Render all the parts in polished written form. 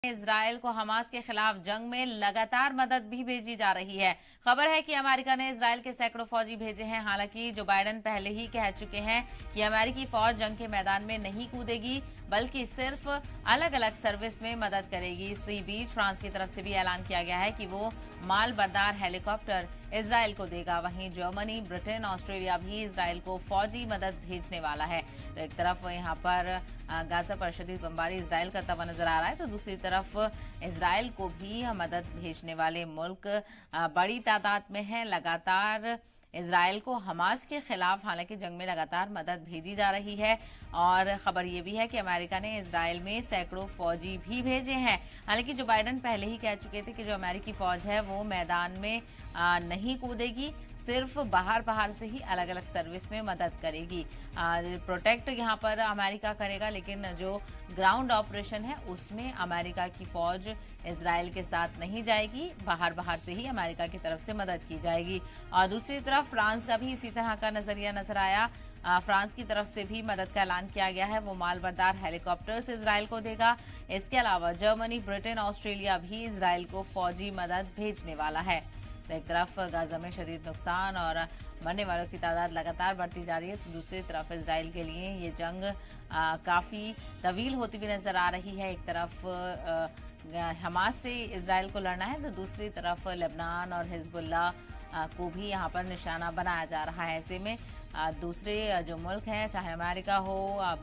Israel को Hamas के खिलाफ जंग में लगातार मदद भी भेजी जा रही है। खबर है कि अमेरिका ने इजराइल के सैकड़ों फौजी भेजे हैं। हालांकि जो बाइडेन पहले ही कह चुके हैं कि अमेरिकी फौज जंग के मैदान में नहीं कूदेगी, बल्कि सिर्फ अलग अलग सर्विस में मदद करेगी। इसी बीच फ्रांस की तरफ से भी ऐलान किया गया है कि वो माल बरदार हेलीकॉप्टर इजराइल को देगा। वहीं जर्मनी, ब्रिटेन, ऑस्ट्रेलिया भी इजराइल को फौजी मदद भेजने वाला है। तो एक तरफ यहाँ पर गाजा पर शदीद बमबारी इजराइल करता हुआ नजर आ रहा है, तो दूसरी तरफ इजराइल को भी मदद भेजने वाले मुल्क बड़ी तादाद में हैं। लगातार इजराइल को हमास के खिलाफ हालांकि जंग में लगातार मदद भेजी जा रही है। और खबर यह भी है कि अमेरिका ने इजराइल में सैकड़ों फौजी भी भेजे हैं। हालांकि जो बाइडेन पहले ही कह चुके थे कि जो अमेरिकी फौज है वो मैदान में नहीं कूदेगी, सिर्फ बाहर से ही अलग अलग सर्विस में मदद करेगी। प्रोटेक्ट यहाँ पर अमेरिका करेगा, लेकिन जो ग्राउंड ऑपरेशन है उसमें अमेरिका की फौज इजराइल के साथ नहीं जाएगी। बाहर से ही अमेरिका की तरफ से मदद की जाएगी। और दूसरी तरफ फ्रांस का भी इसी तरह का नजरिया नजर आया। फ्रांस की तरफ से भी मदद का ऐलान किया गया है। वो माल बरदार हेलीकॉप्टर्स इजराइल को देगा। इसके अलावा जर्मनी, ब्रिटेन, ऑस्ट्रेलिया भी इजराइल को फौजी मदद भेजने वाला है। तो एक तरफ गाजा में शदीद नुकसान और मरने वालों की तादाद लगातार बढ़ती जा रही है, तो दूसरी तरफ इजराइल के लिए ये जंग काफ़ी तवील होती हुई नजर आ रही है। एक तरफ हमास से इजराइल को लड़ना है, तो दूसरी तरफ लेबनान और हिजबुल्लाह को भी यहाँ पर निशाना बनाया जा रहा है। ऐसे में दूसरे जो मुल्क हैं, चाहे अमेरिका हो,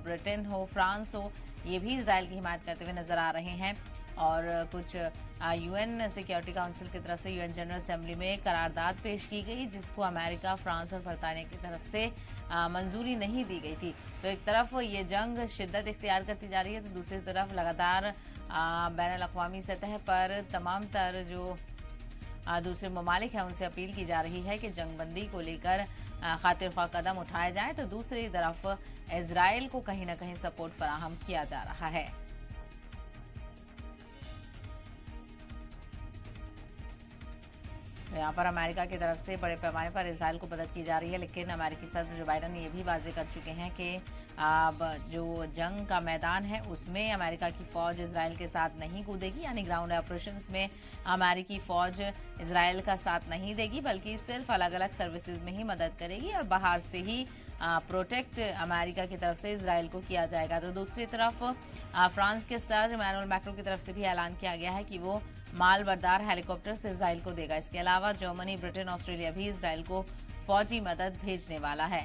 ब्रिटेन हो, फ्रांस हो, ये भी इजराइल की हिमायत करते हुए नजर आ रहे हैं। और कुछ यूएन सिक्योरिटी काउंसिल की तरफ से यूएन जनरल असेंबली में करारदाद पेश की गई, जिसको अमेरिका, फ्रांस और बरतानिया की तरफ से मंजूरी नहीं दी गई थी। तो एक तरफ ये जंग शिद्दत इख्तियार करती जा रही है, तो दूसरी तरफ लगातार बैनुल-अक़वामी सतह पर तमाम तर जो दूसरे ममालिक हैं उनसे अपील की जा रही है कि जंगबंदी को लेकर खातिर ख्वाह कदम उठाए जाए, तो दूसरी तरफ इजराइल को कहीं ना कहीं सपोर्ट फराहम किया जा रहा है। यहाँ पर अमेरिका की तरफ से बड़े पैमाने पर इजराइल को मदद की जा रही है, लेकिन अमेरिकी सदर जो बाइडेन ये भी वाजे कर चुके हैं कि अब जो जंग का मैदान है उसमें अमेरिका की फौज इजराइल के साथ नहीं कूदेगी। यानी ग्राउंड ऑपरेशंस में अमेरिकी फौज इजराइल का साथ नहीं देगी, बल्कि सिर्फ अलग अलग सर्विसेज में ही मदद करेगी और बाहर से ही प्रोटेक्ट अमेरिका की तरफ से इजराइल को किया जाएगा। तो दूसरी तरफ फ्रांस के सदर इमैनुअल मैक्रों की तरफ से भी ऐलान किया गया है कि वो माल बरदार हेलीकॉप्टर्स इजराइल को देगा। इसके अलावा जर्मनी, ब्रिटेन, ऑस्ट्रेलिया भी इजराइल को फौजी मदद भेजने वाला है।